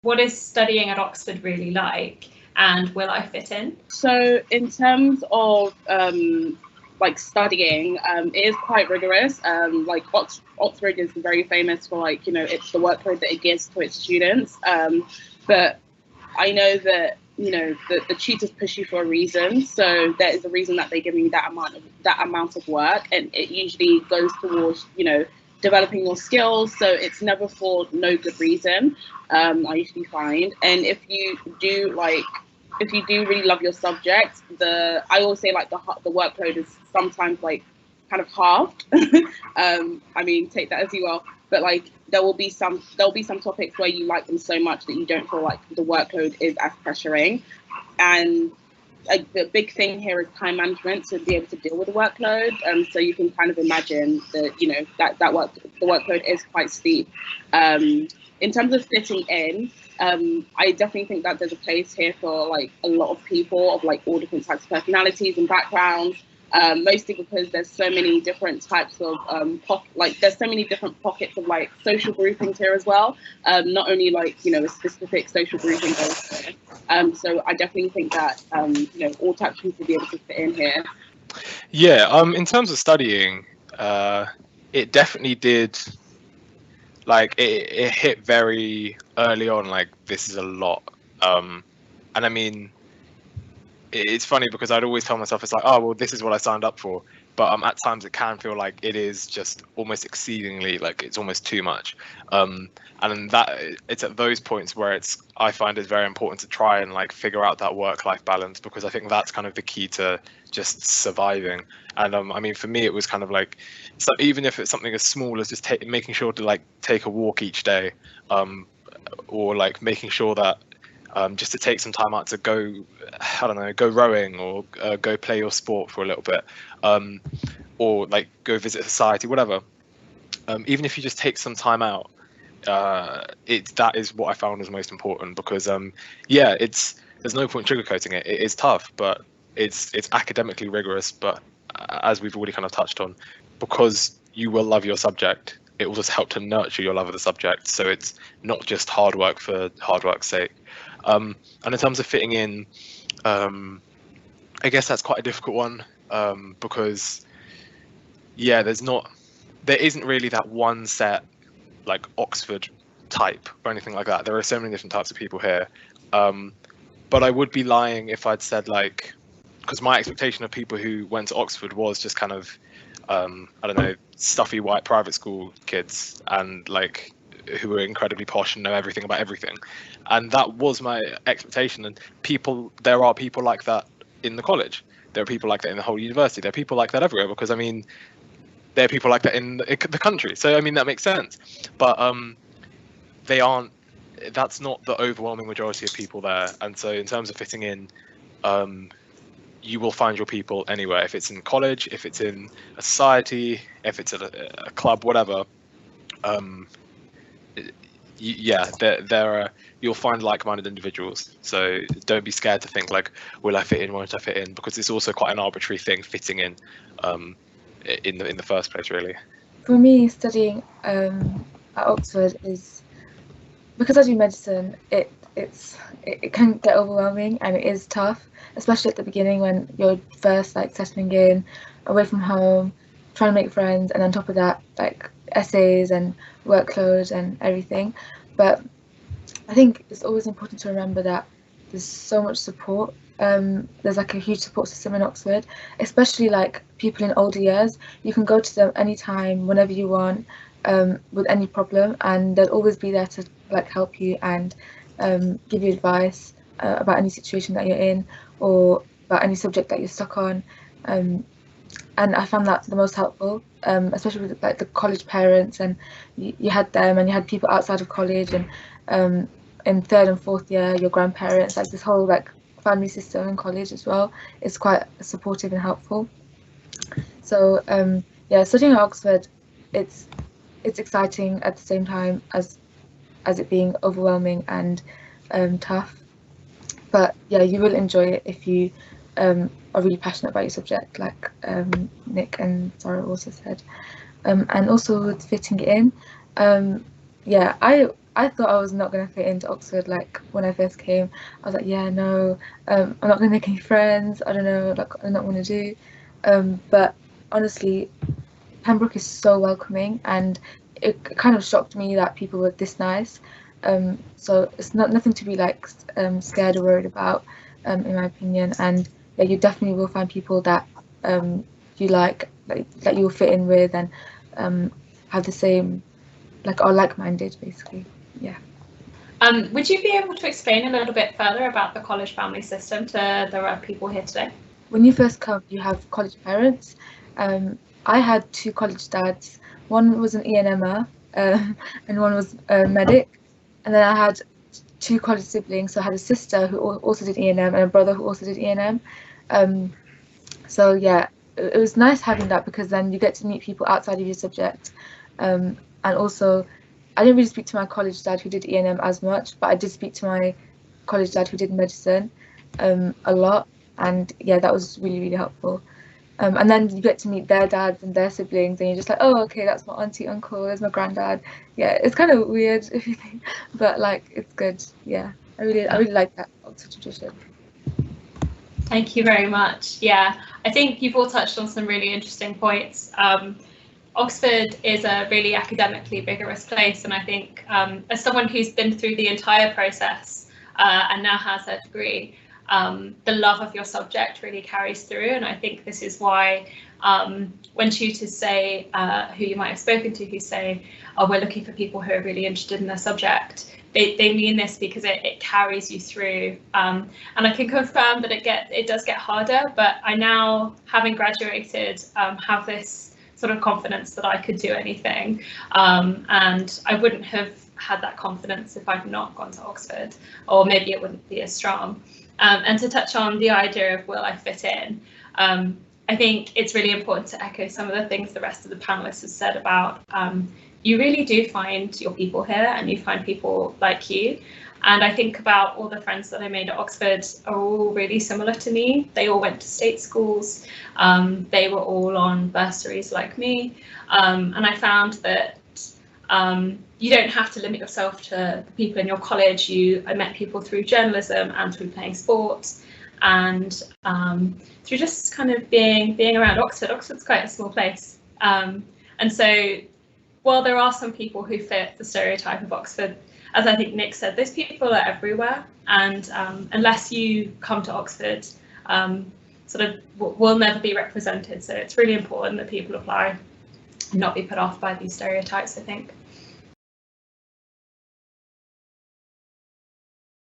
What is studying at Oxford really like, and will I fit in? So in terms of like studying, it is quite rigorous. Like Oxford is very famous for, like, you know, it's the workload that it gives to its students. But I know that, you know, the tutors push you for a reason. So there is a reason that they give you that amount of work, and it usually goes towards, you know, developing your skills. So it's never for no good reason. I usually find, and if you do really love your subject, I always say, like, the workload is sometimes, like, kind of halved. I mean, take that as you will, but like there'll be some topics where you like them so much that you don't feel like the workload is as pressuring. And like the big thing here is time management, to be able to deal with the workload. So you can kind of imagine that, you know, the workload is quite steep. In terms of fitting in, I definitely think that there's a place here for, like, a lot of people of, like, all different types of personalities and backgrounds. Mostly because there's so many different types of there's so many different pockets of, like, social groupings here as well. Not only, like, you know, a specific social grouping goes here. So I definitely think that you know, all types of people will be able to fit in here. Yeah. In terms of studying, it definitely did. Like it hit very early on. Like, this is a lot. And I mean, it's funny because I'd always tell myself, it's like, oh well, this is what I signed up for. But at times it can feel like it is just almost exceedingly, like, it's almost too much. And that it's at those points where I find it's very important to try and, like, figure out that work-life balance, because I think that's kind of the key to just surviving. And I mean, for me, it was kind of like, so even if it's something as small as just making sure to, like, take a walk each day, or, like, making sure that just to take some time out to go, I don't know, go rowing, or go play your sport for a little bit, or, like, go visit society, whatever. Even if you just take some time out, that is what I found was most important, because yeah, there's no point sugarcoating it. It is tough, but it's academically rigorous. But as we've already kind of touched on, because you will love your subject, it will just help to nurture your love of the subject. So it's not just hard work for hard work's sake. And in terms of fitting in, I guess that's quite a difficult one, because yeah, there isn't really that one set, like, Oxford type or anything like that. There are so many different types of people here. But I would be lying if I'd said, like, because my expectation of people who went to Oxford was just kind of, I don't know, stuffy white private school kids, and, like, who were incredibly posh and know everything about everything. And that was my expectation. And there are people like that in the college. There are people like that in the whole university. There are people like that everywhere, because, I mean, there are people like that in the country. So, I mean, that makes sense. But that's not the overwhelming majority of people there. And so in terms of fitting in, you will find your people anywhere. If it's in college, if it's in a society, if it's at a club, whatever. You'll find like-minded individuals. So don't be scared to think, like, will I fit in, won't I fit in? Because it's also quite an arbitrary thing, fitting in the first place, really. For me, studying at Oxford is, because I do medicine, it can get overwhelming, and it is tough, especially at the beginning when you're first, like, settling in, away from home, trying to make friends, and on top of that, like, essays and workload and everything. But I think it's always important to remember that there's so much support. There's, like, a huge support system in Oxford, especially, like, people in older years. You can go to them anytime, whenever you want, with any problem, and they'll always be there to, like, help you and give you advice about any situation that you're in, or about any subject that you're stuck on. And I found that the most helpful, especially with, like, the college parents, and you had them, and you had people outside of college, and in third and fourth year, your grandparents, like, this whole, like, family system in college as well is quite supportive and helpful. So yeah, studying at Oxford, it's exciting at the same time as it being overwhelming and tough. But yeah, you will enjoy it if you are really passionate about your subject, like Nic and Xaira also said. And also with fitting it in, yeah, I I thought I was not going to fit into Oxford. Like when I first came, I was like, yeah, no, I'm not going to make any friends. I don't know, like I don't know what to do. But honestly, Pembroke is so welcoming, and it kind of shocked me that people were this nice. So it's not nothing to be like scared or worried about, in my opinion. And yeah, you definitely will find people that you like that you will fit in with, and have the same, like, are like-minded basically. Yeah. Would you be able to explain a little bit further about the college family system to the people here today? When you first come, you have college parents. I had two college dads. One was an E&Mer, and one was a medic. And then I had two college siblings. So I had a sister who also did E&M, and a brother who also did E&M. So yeah, it was nice having that, because then you get to meet people outside of your subject. And also, I didn't really speak to my college dad who did E&M as much, but I did speak to my college dad who did medicine a lot. And yeah, that was really, really helpful. And then you get to meet their dads and their siblings, and you're just like, oh, okay, that's my auntie, uncle, there's my granddad. Yeah, it's kind of weird if you think, but like it's good. Yeah, I really like that Oxford tradition. Thank you very much. Yeah, I think you've all touched on some really interesting points. Oxford is a really academically rigorous place, and I think as someone who's been through the entire process and now has a degree, the love of your subject really carries through. And I think this is why when tutors say, who you might have spoken to, who say, oh, we're looking for people who are really interested in their subject, they mean this because it carries you through. And I can confirm that it does get harder, but I now, having graduated, have this sort of confidence that I could do anything. And I wouldn't have had that confidence if I'd not gone to Oxford, or maybe it wouldn't be as strong. And to touch on the idea of will I fit in, I think it's really important to echo some of the things the rest of the panelists have said about you really do find your people here, and you find people like you. And I think about all the friends that I made at Oxford are all really similar to me. They all went to state schools. They were all on bursaries like me. And I found that you don't have to limit yourself to the people in your college. I met people through journalism and through playing sport, and through just kind of being around Oxford. Oxford's quite a small place. And so while there are some people who fit the stereotype of Oxford, as I think Nic said, those people are everywhere. And unless you come to Oxford, sort of will never be represented. So it's really important that people apply and not be put off by these stereotypes, I think.